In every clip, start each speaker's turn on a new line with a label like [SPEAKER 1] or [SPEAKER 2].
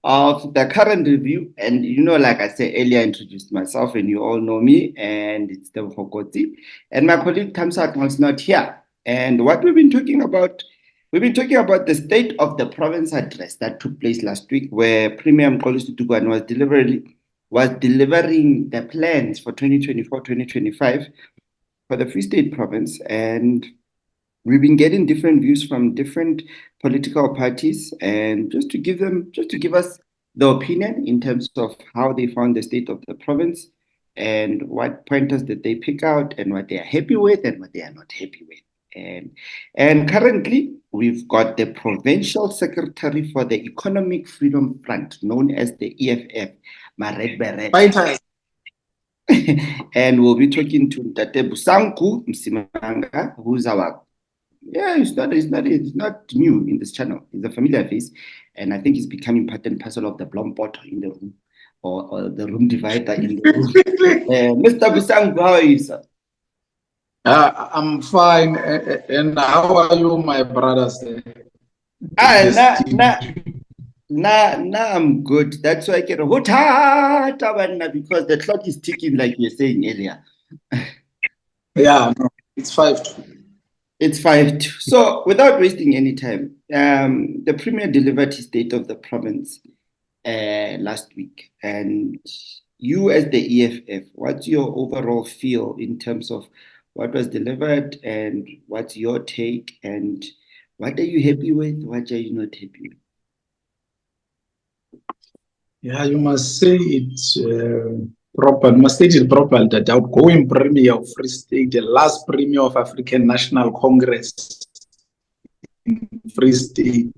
[SPEAKER 1] of the current review. And like I said earlier, I introduced myself, and you all know me, and it's Tebogo Kotsi. And my colleague Thamsanqa was not here. And what we've been talking about the State of the Province address that took place last week, where Premier Mxolisi Dukwana was delivering the plans for 2024-2025 for the Free State Province. And we've been getting different views from different political parties, and just to give us the opinion in terms of how they found the state of the province, and what pointers did they pick out, and what they are happy with and what they are not happy with. And currently we've got the provincial secretary for the Economic Freedom Front, known as the EFF, Maret Beret.
[SPEAKER 2] Fighters.
[SPEAKER 1] And we'll be talking to Bosanku Msimanga, who's our he's not new in this channel. He's a familiar face, and I think he's becoming part and parcel of the blompoto in the room, or the room divider in the room. Mr. Busangu, how are you, sir?
[SPEAKER 2] I'm fine. And how are you, my brothers?
[SPEAKER 1] Ah, I'm good. That's why I get because the clock is ticking, like you were saying earlier.
[SPEAKER 2] Yeah, no, it's 5-2.
[SPEAKER 1] It's 5-2. So, without wasting any time, the Premier delivered his state of the province last week. And you, as the EFF, what's your overall feel in terms of what was delivered, and what's your take, and what are you happy with? What are you not happy with?
[SPEAKER 2] Yeah, you must say it proper. You must state it properly that the outgoing Premier of Free State, the last Premier of African National Congress in Free State,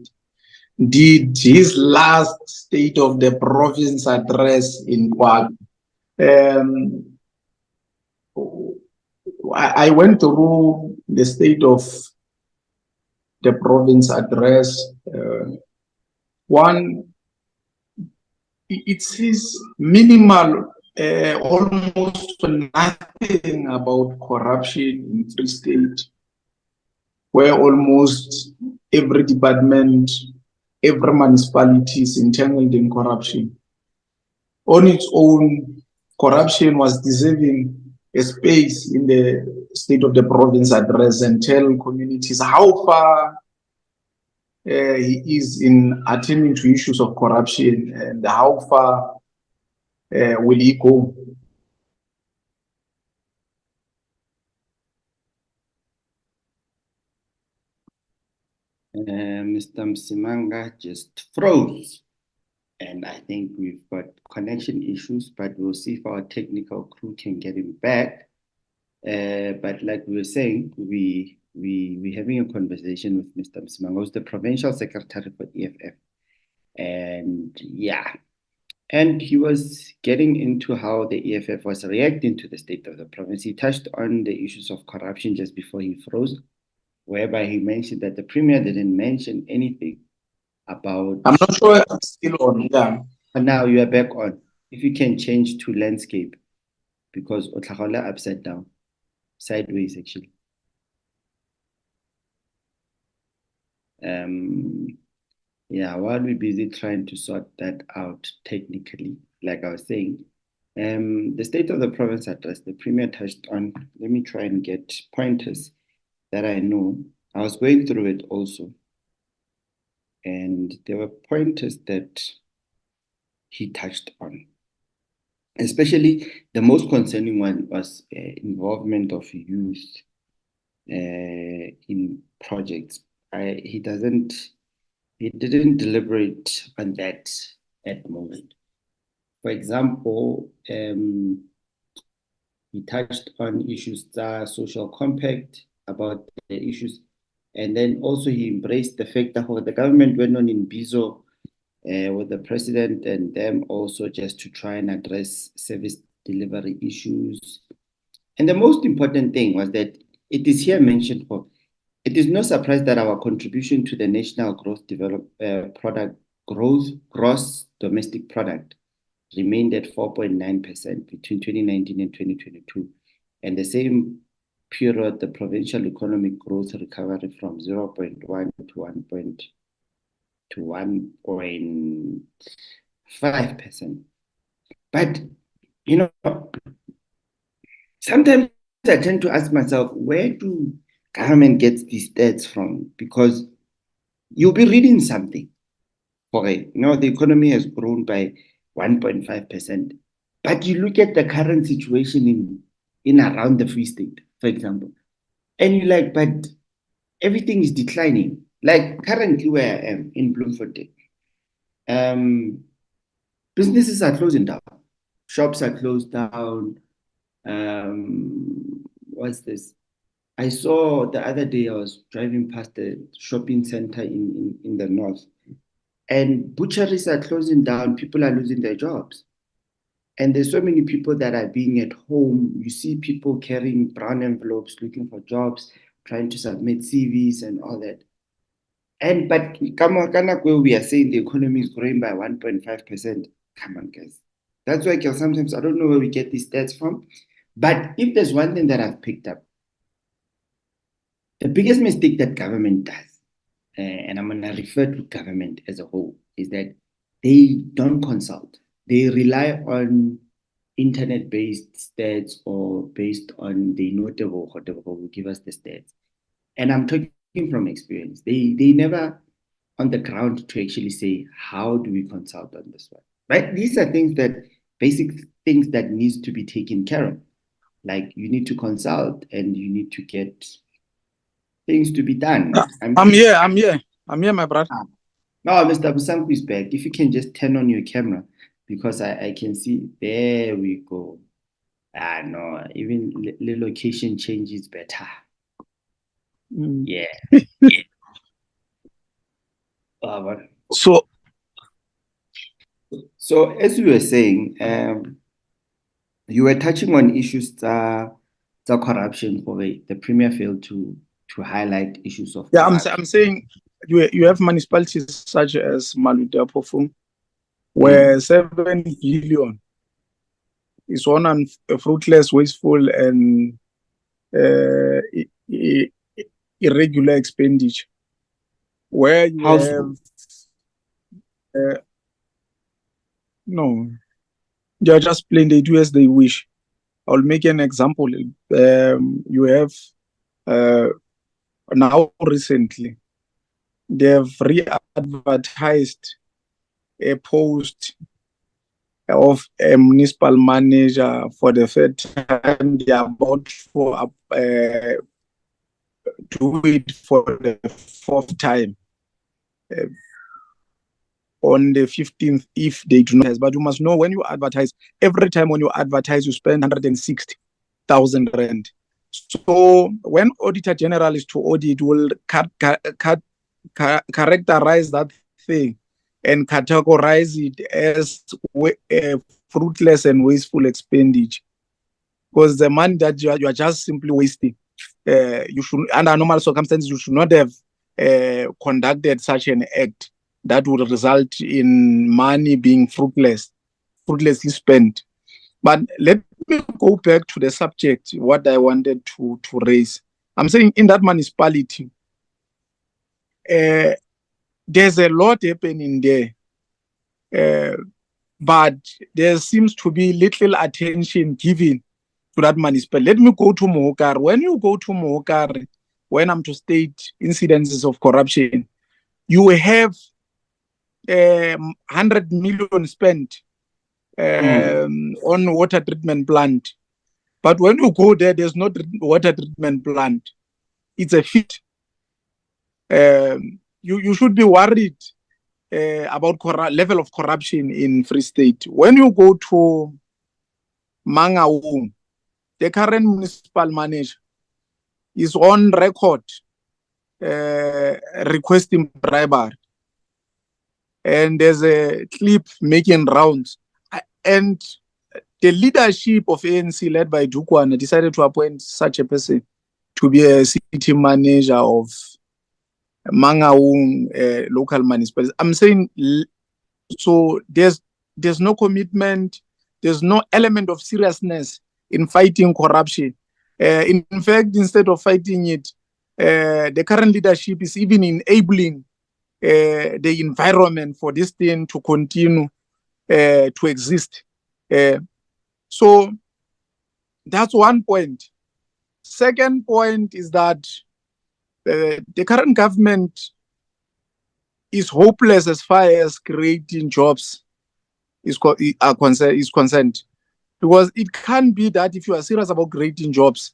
[SPEAKER 2] did his last State of the Province address in Kwala. I went through the State of the Province address. One, it says minimal, almost nothing about corruption in Free State, where almost every department, every municipality is entangled in corruption. On its own, corruption was deserving a space in the State of the Province address, and tell communities how far he is in attending to issues of corruption, and how far will he go.
[SPEAKER 1] Mr. Msimanga just froze. And I think we've got connection issues, but we'll see if our technical crew can get him back. But like we were saying, we're having a conversation with Mr. Msimanga, who's the provincial secretary for EFF. And yeah, and he was getting into how the EFF was reacting to the state of the province. He touched on the issues of corruption just before he froze, whereby he mentioned that the premier didn't mention anything about.
[SPEAKER 2] I'm not sure I'm still on. Yeah.
[SPEAKER 1] And now you are back on. If you can change to landscape, because Otlahole upside down, sideways actually. Yeah, while we're busy trying to sort that out technically, like I was saying, the state of the province address, the premier touched on. Let me try and get pointers that I know. I was going through it also, and there were pointers that he touched on. Especially the most concerning one was involvement of youth in projects. He didn't deliberate on that at the moment. For example, he touched on issues that social compact, about the issues, and then also he embraced the fact that the government went on in Bizo with the president and them also, just to try and address service delivery issues. And the most important thing was that it is here mentioned for, it is no surprise that our contribution to the national gross domestic product remained at 4.9% between 2019 and 2022. And the same period, the provincial economic growth recovered from 0.1 to to 1.5%. But, you know, sometimes I tend to ask myself, where do government get these stats from? Because you'll be reading something. Okay, the economy has grown by 1.5%. But you look at the current situation in around the Free State, for example, and you're like, but everything is declining. Like currently where I am in Bloemfontein, businesses are closing down, shops are closed down. What's this? I saw the other day I was driving past the shopping center in the north, and butcheries are closing down. People are losing their jobs. And there's so many people that are being at home. You see people carrying brown envelopes, looking for jobs, trying to submit CVs and all that. But where we are saying the economy is growing by 1.5%. Come on, guys. That's why sometimes I don't know where we get these stats from. But if there's one thing that I've picked up, the biggest mistake that government does, and I'm going to refer to government as a whole, is that they don't consult. They rely on internet-based stats or based on they know Tebogo will give us the stats. And I'm talking from experience. They never on the ground to actually say, how do we consult on this one? Right? These are basic things that needs to be taken care of. Like you need to consult and you need to get things to be done.
[SPEAKER 2] I'm here, my brother.
[SPEAKER 1] No, Mr. Bosanku is back. If you can just turn on your camera, because I can see. There we go. No, even the location change is better. Yeah. So as you were saying, you were touching on issues the corruption. For the premier failed to highlight issues of corruption.
[SPEAKER 2] I'm saying you have municipalities such as Maluda, where 7 billion is on fruitless, wasteful, and irregular expenditure. Where you have no, they are just plain, they do as they wish. I'll make an example. You have now recently they have re-advertised a post of a municipal manager for the third time. They are about to do it for the fourth time on the 15th if they do not. But you must know, when you advertise, every time when you advertise, you spend 160,000 rand. So when Auditor General is to audit, will characterize that thing and categorize it as fruitless and wasteful expenditure, because the money that you are just simply wasting. You should, under normal circumstances, you should not have conducted such an act that would result in money being fruitlessly spent. But let me go back to the subject, what I wanted to raise. I'm saying in that municipality, there's a lot happening there, but there seems to be little attention given to that municipality. Let me go to Mohokar. When you go to Mohokar, when I'm to state incidences of corruption, you have 100 million spent on water treatment plant. But when you go there, there's no water treatment plant. It's a fit. You should be worried about level of corruption in Free State. When you go to Mangaung, the current municipal manager is on record requesting bribery. And there's a clip making rounds. And the leadership of ANC, led by Dukwana, decided to appoint such a person to be a city manager of Mangaung local municipality. I'm saying, so there's no commitment, there's no element of seriousness in fighting corruption. In fact, instead of fighting it, the current leadership is even enabling the environment for this thing to continue to exist. So that's one point. Second point is that the current government is hopeless as far as creating jobs is concerned. Because it can't be that if you are serious about creating jobs,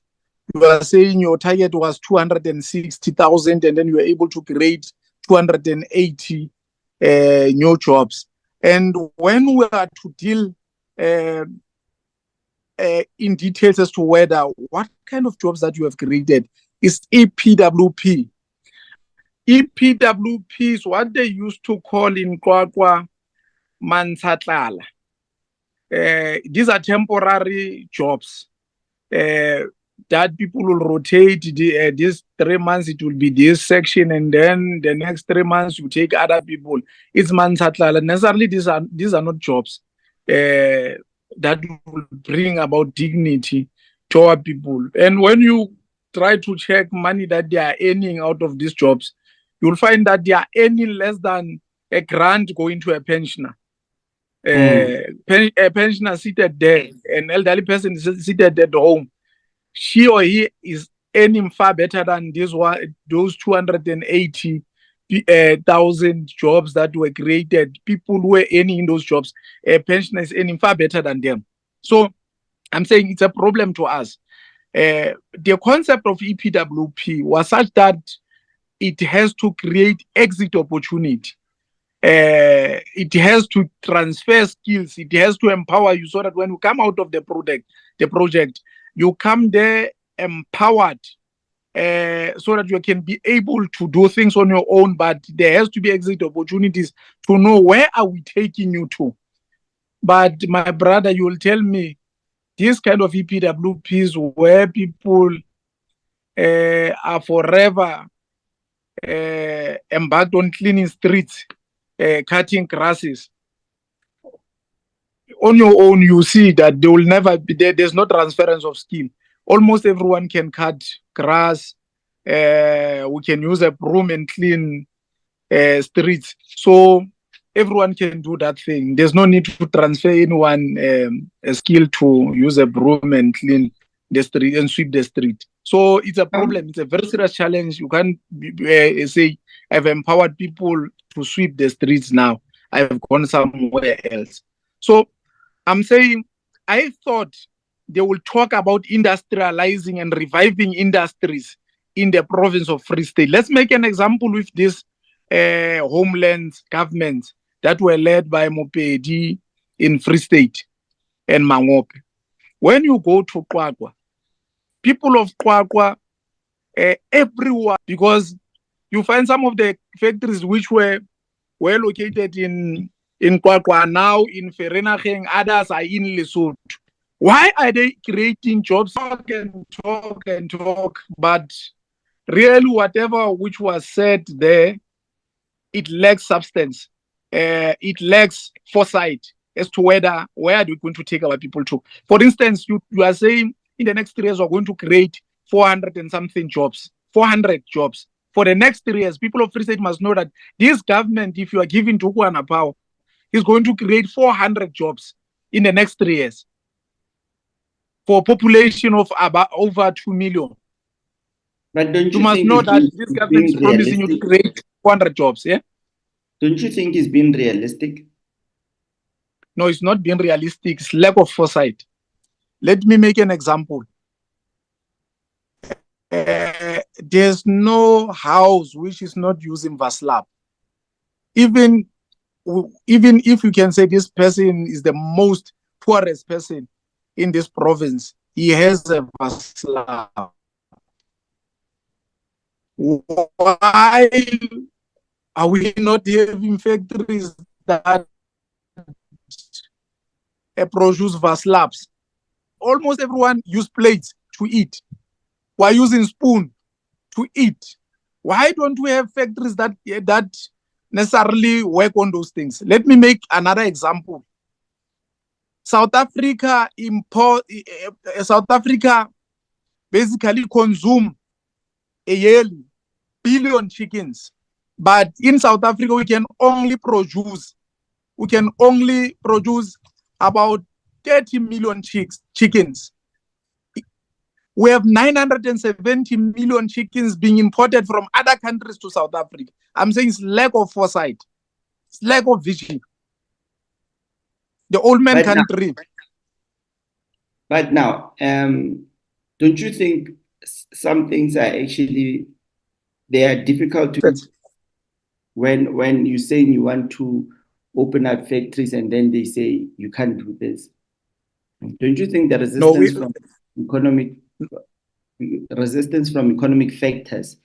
[SPEAKER 2] you are saying your target was 260,000 and then you are able to create 280 new jobs. And when we are to deal in details as to whether what kind of jobs that you have created is EPWP. EPWP is what they used to call in Kwakwa Mansatlala. These are temporary jobs that people will rotate. These 3 months it will be this section, and then the next 3 months you take other people. It's Mansatlala. Necessarily, these are not jobs that will bring about dignity to our people. And when you try to check money that they are earning out of these jobs, you'll find that they are earning less than a grant going to a pensioner. A pensioner seated there, an elderly person is seated at home. She or he is earning far better than those 280,000 jobs that were created. People who were earning in those jobs, a pensioner is earning far better than them. So I'm saying it's a problem to us. The concept of EPWP was such that it has to create exit opportunity. It has to transfer skills. It has to empower you so that when you come out of the project, you come there empowered, so that you can be able to do things on your own. But there has to be exit opportunities to know where are we taking you to. But my brother, you will tell me this kind of EPWPs where people are forever embarked on cleaning streets, cutting grasses. On your own, you see that there will never be there's no transference of skill. Almost everyone can cut grass. We can use a broom and clean streets. So everyone can do that thing. There's no need to transfer anyone a skill to use a broom and clean the street and sweep the street. So it's a problem. It's a very serious challenge. You can't say I've empowered people to sweep the streets now. I've gone somewhere else. So I'm saying I thought they will talk about industrializing and reviving industries in the province of Free State. Let's make an example with these homeland governments that were led by Mopedi in Free State and Mangope. When you go to Kwakwa, people of Kwakwa, everyone, because you find some of the factories which were located in Kwakwa now in Vereeniging, others are in Lesotho. Why are they creating jobs? Talk and talk, but really whatever which was said there, it lacks substance. It lacks foresight as to where are we going to take our people to. For instance, you are saying in the next 3 years we're going to create 400 and something jobs, 400 jobs. For the next 3 years, people of Free State must know that this government, if you are giving Dukwana power, is going to create 400 jobs in the next 3 years for a population of about over 2 million.
[SPEAKER 1] But don't
[SPEAKER 2] you must know that this government is promising you to create 400 jobs, yeah?
[SPEAKER 1] Don't you think it's been realistic?
[SPEAKER 2] No, it's not being realistic. It's lack of foresight. Let me make an example. There's no house which is not using Vaslab. Even if you can say this person is the most poorest person in this province, he has a Vaslab. Why are we not having factories that produce Vaslabs? Almost everyone use plates to eat. We're using spoon to eat. Why don't we have factories that necessarily work on those things? Let me make another example. South Africa basically consume a yearly billion chickens.
[SPEAKER 3] But in South Africa, we can only produce about 30 million chickens. We have 970 million chickens being imported from other countries to South Africa. I'm saying it's lack of foresight. It's lack of vision. The old man country.
[SPEAKER 1] But now, don't you think some things are actually, they are difficult to, when you're saying you want to open up factories and then they say you can't do this? Don't you think the resistance from economic factors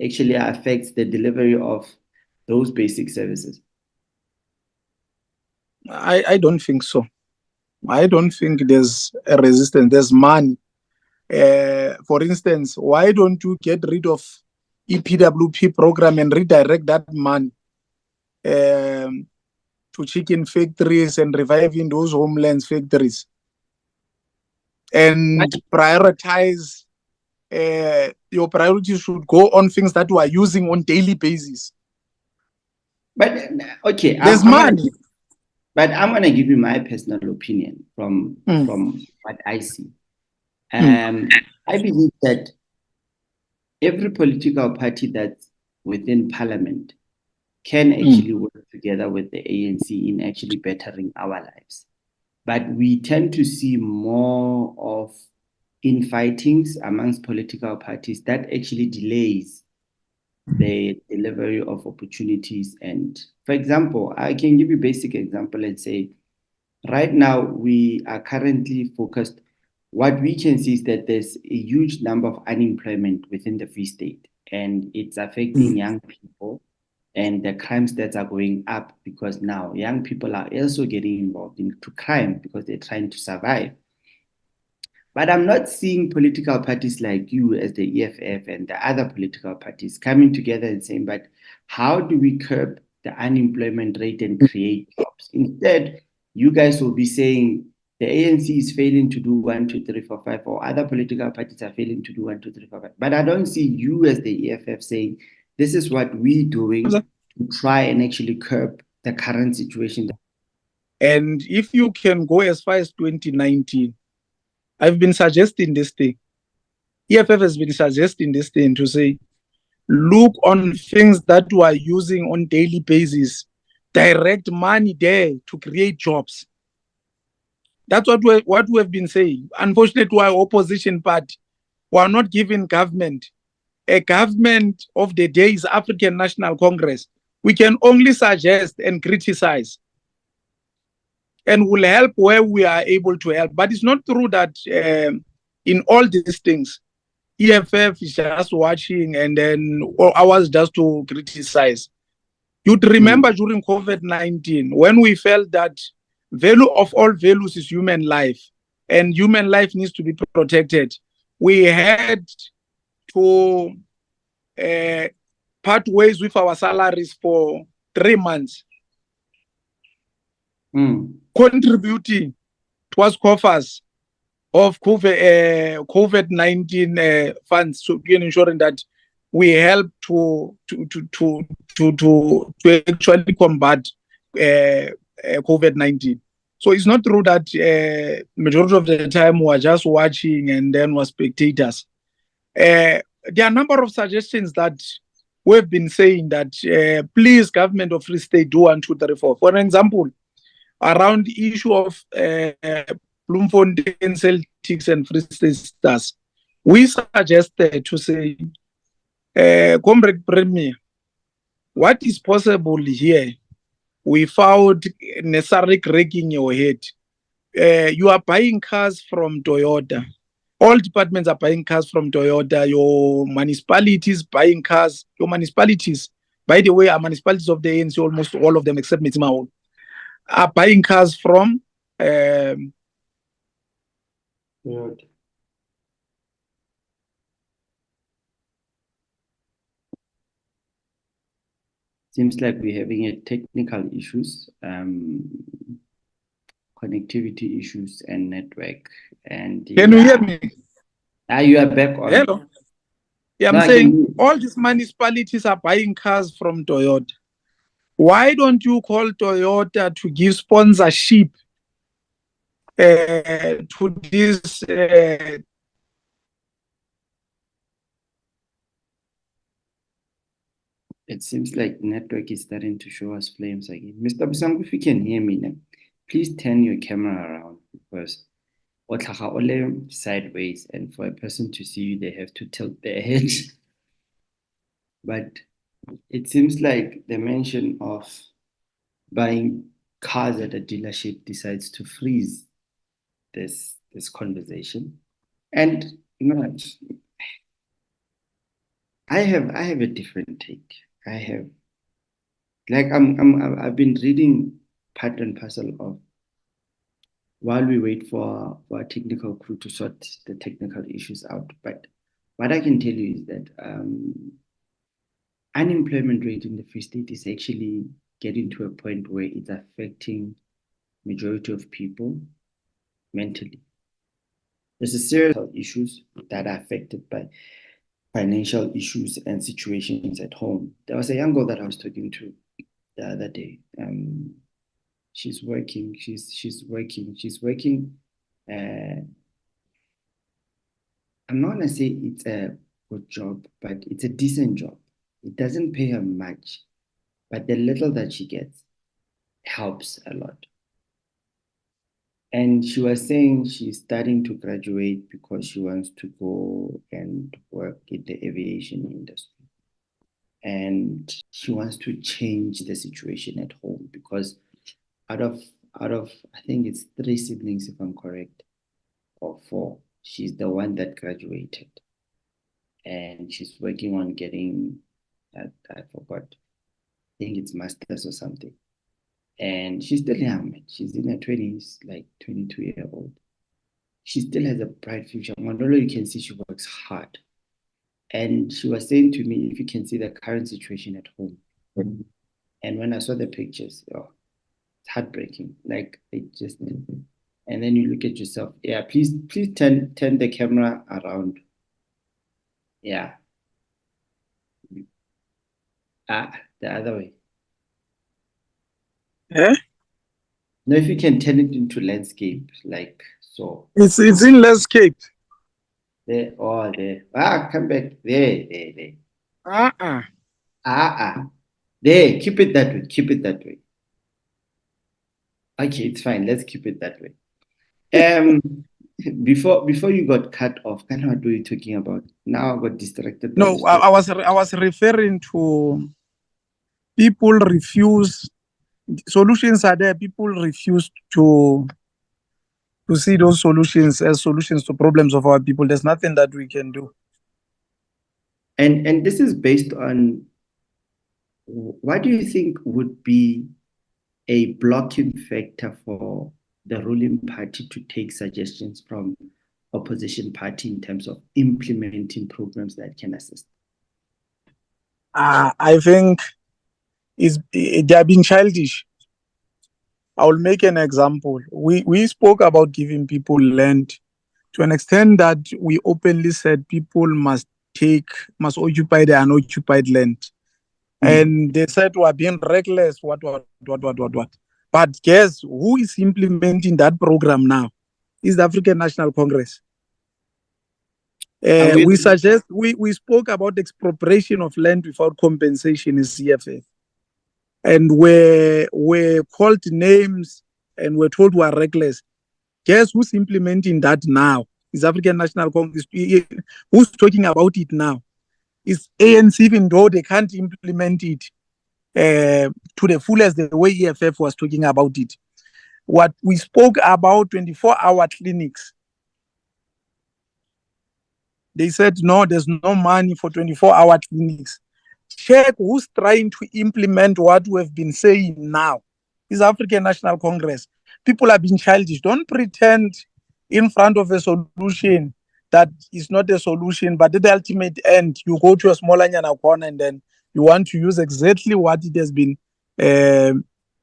[SPEAKER 1] actually affects the delivery of those basic services?
[SPEAKER 3] I don't think so. I don't think there's a resistance. There's money. For instance, why don't you get rid of EPWP program and redirect that money to chicken factories and reviving those homelands factories, and prioritize, your priorities should go on things that we are using on daily basis.
[SPEAKER 1] But okay,
[SPEAKER 3] there's money.
[SPEAKER 1] But I'm going to give you my personal opinion from what I see. I believe that every political party that's within parliament can actually work together with the ANC in actually bettering our lives. But we tend to see more of infightings amongst political parties that actually delays the delivery of opportunities. And for example, I can give you a basic example and say, right now we are currently focused. What we can see is that there's a huge number of unemployment within the Free State, and it's affecting young people, and the crime stats are going up because now young people are also getting involved into crime because they're trying to survive. But I'm not seeing political parties like you as the EFF and the other political parties coming together and saying, but how do we curb the unemployment rate and create jobs? Instead, you guys will be saying the ANC is failing to do 1, 2, 3, 4, 5, or other political parties are failing to do 1, 2, 3, 4, 5. But I don't see you as the EFF saying, this is what we're doing to try and actually curb the current situation.
[SPEAKER 3] And if you can go as far as 2019, I've been suggesting this thing. EFF has been suggesting this thing to say, look on things that we are using on daily basis, direct money there to create jobs. That's what we have been saying. Unfortunately, our opposition party, we are not giving government. A government of the day is African National Congress. We can only suggest and criticize, and will help where we are able to help. But it's not true that in all these things, EFF is just watching and then ours just to criticize. You'd remember during COVID-19, when we felt that value of all values is human life, and human life needs to be protected, we had to part ways with our salaries for 3 months. Contributing towards coffers of COVID-19 funds, so ensuring that we help to actually combat COVID-19. So it's not true that majority of the time we are just watching and then we're spectators. There are a number of suggestions that we've been saying that please, government of Free State, do 1, 2, 3, 4. For example, around the issue of Bloemfontein Celtics and Free State Stars, we suggested to say, Comrade Premier, what is possible here? We found necessary cracking your head. You are buying cars from Toyota. All departments are buying cars from Toyota. Your municipalities buying cars. Your municipalities, by the way, are municipalities of the ANC, almost all of them except Mitzimao, are buying cars from
[SPEAKER 1] Seems like we're having a technical issues, connectivity issues and network. And
[SPEAKER 3] can you hear me?
[SPEAKER 1] You are back on.
[SPEAKER 3] Hello. Yeah, I'm saying all these municipalities are buying cars from Toyota. Why don't you call Toyota to give sponsorship to this?
[SPEAKER 1] It seems like network is starting to show us flames again. Mr. Bosanku, if you can hear me now, please turn your camera around because sideways, and for a person to see you, they have to tilt their head. But it seems like the mention of buying cars at a dealership decides to freeze this conversation. And you know, I have a different take. I've been reading part and parcel of while we wait for our technical crew to sort the technical issues out. But what I can tell you is that unemployment rate in the Free State is actually getting to a point where it's affecting majority of people mentally. There's a series of issues that are affected by financial issues and situations at home. There was a young girl that I was talking to the other day. She's working. I'm not gonna say it's a good job, but it's a decent job. It doesn't pay her much, but the little that she gets helps a lot. And she was saying she's starting to graduate because she wants to go and work in the aviation industry. And she wants to change the situation at home because out of I think it's 3 siblings, if I'm correct, or 4, she's the one that graduated. And she's working on getting, I forgot, I think it's master's or something. And she's still young, man. She's in her 20s, like 22-year-old. She still has a bright future. Mandolo, you can see she works hard. And she was saying to me, if you can see the current situation at home. Mm-hmm. And when I saw the pictures, it's heartbreaking. Like it just, and then you look at yourself. Yeah, please turn the camera around. Yeah. The other way.
[SPEAKER 3] Yeah.
[SPEAKER 1] No, if you can turn it into landscape, like so.
[SPEAKER 3] It's in landscape.
[SPEAKER 1] There. Come back. There. There. Keep it that way. Okay, it's fine. Let's keep it that way. Before you got cut off, kind of what were you talking about? Now I got distracted.
[SPEAKER 3] No, I was referring to people refuse. Solutions are there. People refuse to see those solutions as solutions to problems of our people. There's nothing that we can do.
[SPEAKER 1] And this is based on what do you think would be a blocking factor for the ruling party to take suggestions from opposition party in terms of implementing programs that can assist?
[SPEAKER 3] I think they are being childish. I will make an example. We spoke about giving people land to an extent that we openly said people must occupy the unoccupied land. And they said we are being reckless, what. But guess who is implementing that program now? Is the African National Congress. We spoke about expropriation of land without compensation in EFF. And we're called names and we're told we are reckless. Guess who's implementing that now? Is African National Congress. Who's talking about it now? It's ANC, even though they can't implement it to the fullest the way EFF was talking about it. What we spoke about 24-hour clinics. They said, no, there's no money for 24-hour clinics. Check who's trying to implement what we've been saying now. Is African National Congress. People are being childish. Don't pretend in front of a solution that is not a solution, but at the ultimate end, you go to a smaller Nyana corner and then you want to use exactly what it has been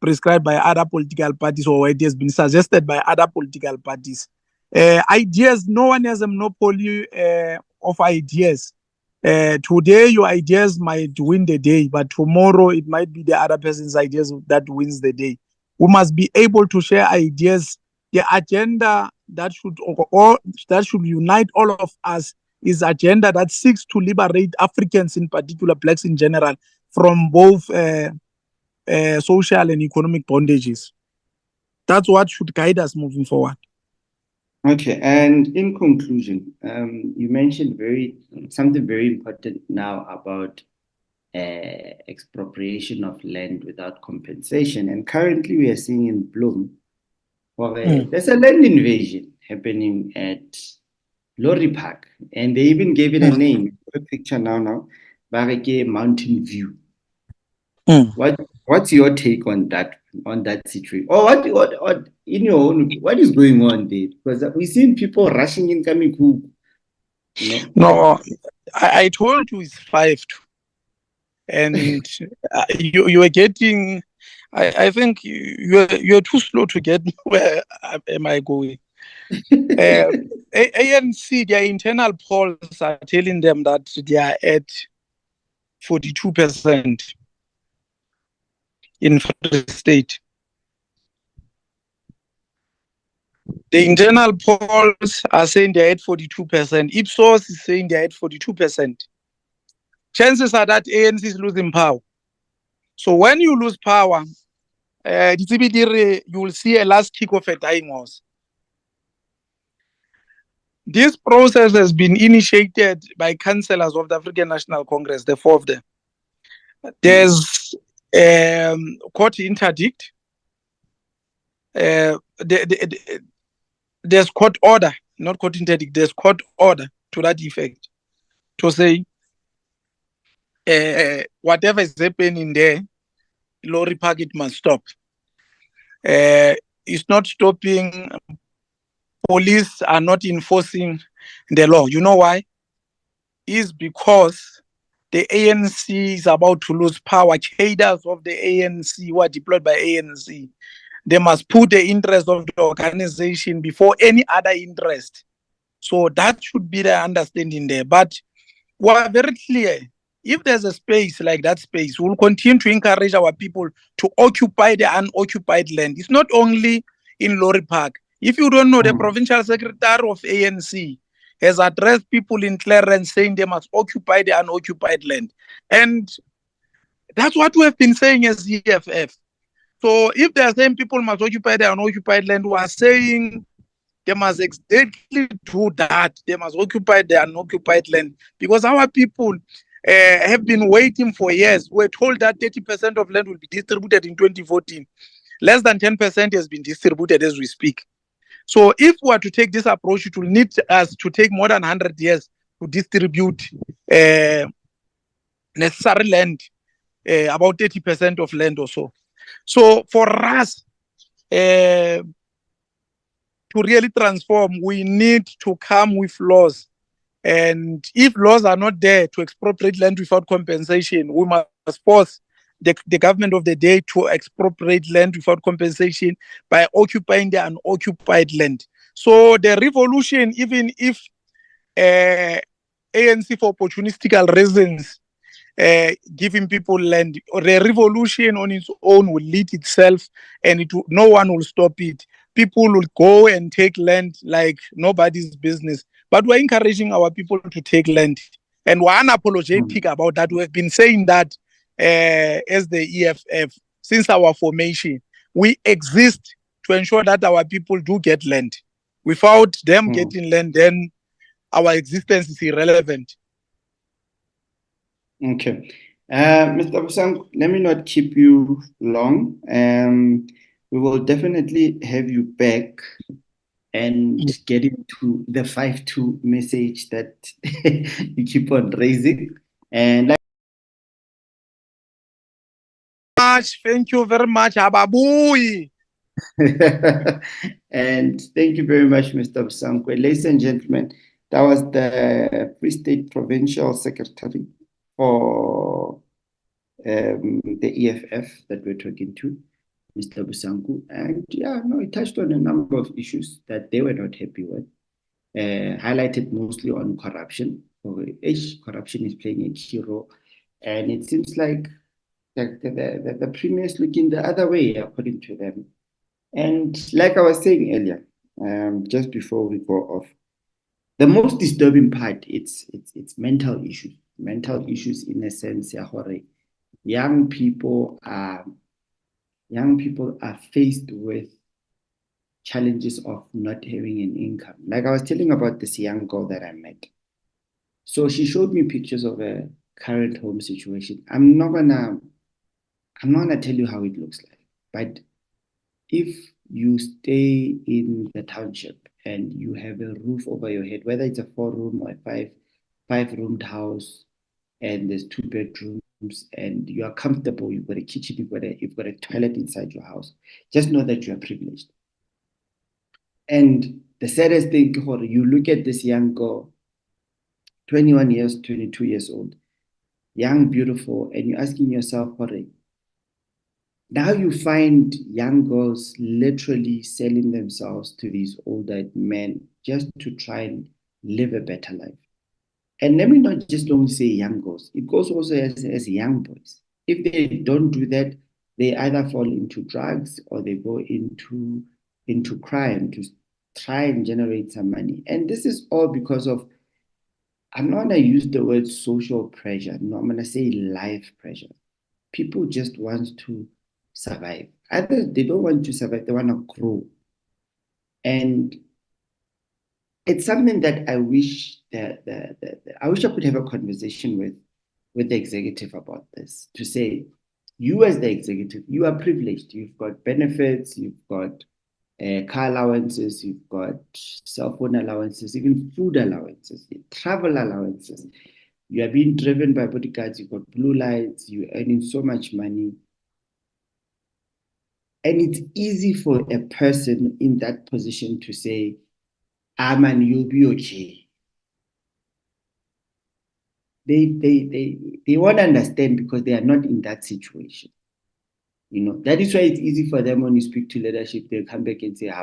[SPEAKER 3] prescribed by other political parties or it has been suggested by other political parties. Ideas, no one has a monopoly of ideas. Today your ideas might win the day, but tomorrow it might be the other person's ideas that wins the day. We must be able to share ideas. The agenda that should unite all of us is agenda that seeks to liberate Africans, in particular blacks in general, from both social and economic bondages. That's what should guide us moving forward.
[SPEAKER 1] Okay, and in conclusion, you mentioned something very important now about expropriation of land without compensation. And currently we are seeing in Bloem, there's a land invasion happening at Lorry Park, and they even gave it a name. A picture now, Bareke Mountain View. What's your take on that situation? Or what in your own, what is going on there? Because we've seen people rushing in Kamikuku.
[SPEAKER 3] No, I told you it's 5-2. And you were getting, I think you're too slow to get where am I going. ANC, their internal polls are telling them that they are at 42% in Free State. The internal polls are saying they're at 42%. Ipsos is saying they're at 42%. Chances are that ANC is losing power. So when you lose power, you will see a last kick of a dying horse. This process has been initiated by councillors of the African National Congress, the 4 of them. There's court interdict. There's court order, not court interdict. There's court order to that effect to say whatever is happening there, Lorry Park, it must stop. It's not stopping. Police are not enforcing the law. You know why? It's because the ANC is about to lose power. Cadres of the ANC who are deployed by ANC, they must put the interest of the organization before any other interest. So that should be the understanding there. But we are very clear. If there's a space like that space, we'll continue to encourage our people to occupy the unoccupied land. It's not only in Lorry Park. If you don't know, the provincial secretary of ANC has addressed people in Clarence saying they must occupy the unoccupied land. And that's what we have been saying as EFF. So if they are saying people must occupy the unoccupied land, we are saying they must exactly do that. They must occupy the unoccupied land because our people have been waiting for years. We're told that 30% of land will be distributed in 2014. Less than 10% has been distributed as we speak. So if we are to take this approach, it will need us to take more than 100 years to distribute necessary land, about 30% of land or so. So for us to really transform, we need to come with laws. And if laws are not there to expropriate land without compensation, we must force the government of the day to expropriate land without compensation by occupying the unoccupied land. So the revolution, even if ANC for opportunistic reasons giving people land, the revolution on its own will lead itself and no one will stop it. People will go and take land like nobody's business. But we're encouraging our people to take land. And we're unapologetic about that. We have been saying that as the EFF since our formation. We exist to ensure that our people do get land. Without them getting land, then our existence is irrelevant.
[SPEAKER 1] Okay. Mr. Bosanku, let me not keep you long. We will definitely have you back and get into the 5-2 message that you keep on raising. And
[SPEAKER 3] thank you very much, Ababui.
[SPEAKER 1] And thank you very much, Mr. Bosanku. Ladies and gentlemen, that was the Free State Provincial Secretary for the EFF that we're talking to, Mr. Bosanku. And he touched on a number of issues that they were not happy with, highlighted mostly on corruption. or age corruption is playing a key role. And it seems like the premier is looking the other way, according to them. And like I was saying earlier, just before we go off, the most disturbing part, it's mental issues. Mental issues in a sense, young people are faced with challenges of not having an income. Like I was telling about this young girl that I met. So she showed me pictures of a current home situation. I'm not gonna tell you how it looks like, but if you stay in the township and you have a roof over your head, whether it's a 4-room or a five-roomed house, and there's 2 bedrooms, and you are comfortable, you've got a kitchen, you've got a toilet inside your house, just know that you are privileged. And the saddest thing, you look at this young girl, 21 years, 22 years old, young, beautiful, and you're asking yourself, now you find young girls literally selling themselves to these older men just to try and live a better life. And let me not just only say young girls, it goes also as young boys. If they don't do that, they either fall into drugs or they go into crime to try and generate some money. And this is all because of, I'm not going to use the word social pressure. No, I'm going to say life pressure. People just want to survive. Either they don't want to survive, they want to grow. And it's something that I wish I wish I could have a conversation with the executive about this, to say, you as the executive, you are privileged. You've got benefits, you've got car allowances, you've got cell phone allowances, even food allowances, travel allowances. You are being driven by bodyguards, you've got blue lights, you're earning so much money. And it's easy for a person in that position to say, man, you'll be okay. They won't understand because they are not in that situation. That is why it's easy for them when you speak to leadership, they come back and say,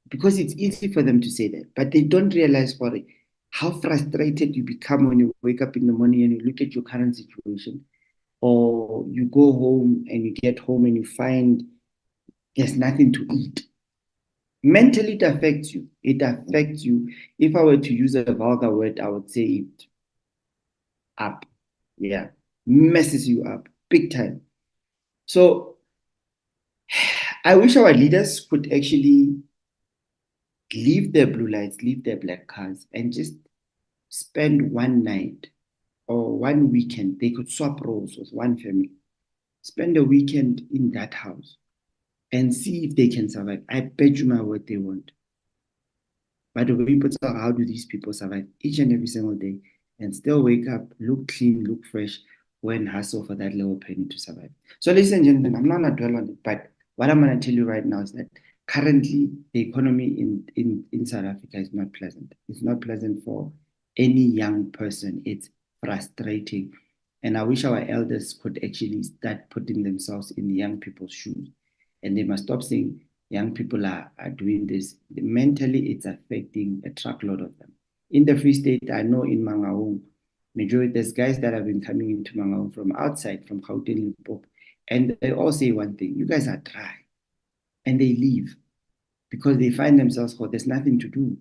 [SPEAKER 1] because it's easy for them to say that, but they don't realize how frustrated you become when you wake up in the morning and you look at your current situation, or you go home and you get home and you find there's nothing to eat. Mentally, it affects you. It affects you. If I were to use a vulgar word, I would say it up. Yeah, messes you up big time. So I wish our leaders could actually leave their blue lights, leave their black cars, and just spend one night or one weekend. They could swap roles with one family, spend a weekend in that house and see if they can survive. I bet you my word they won't. But the way people talk, how do these people survive each and every single day and still wake up, look clean, look fresh, when hustle for that little penny to survive? So ladies and gentlemen, I'm not going to dwell on it, but what I'm going to tell you right now is that currently the economy in South Africa is not pleasant. It's not pleasant for any young person. It's frustrating. And I wish our elders could actually start putting themselves in the young people's shoes. And they must stop saying young people are doing this. Mentally, it's affecting a truckload of them. In the Free State, I know in Mangaung, there's guys that have been coming into Mangaung from outside, from Gauteng, Limpopo, and they all say one thing: you guys are dry. And they leave because they find themselves, there's nothing to do.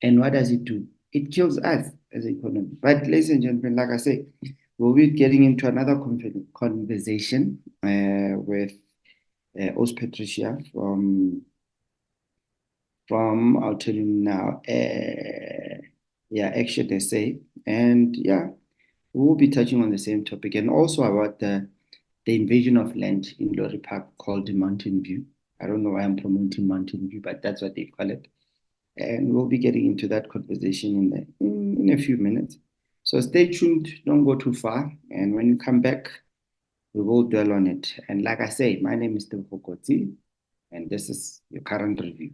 [SPEAKER 1] And what does it do? It kills us as an economy. But ladies and gentlemen, like I say, we'll be getting into another conversation with Os Patricia from I'll tell you now, Action SA. And we'll be touching on the same topic and also about the invasion of land in Lorry Park called Mountain View. I don't know why I'm promoting Mountain View, but that's what they call it. And we'll be getting into that conversation in a few minutes. So stay tuned, don't go too far. And when you come back, we will dwell on it. And like I say, my name is Tebogo, and this is your current review.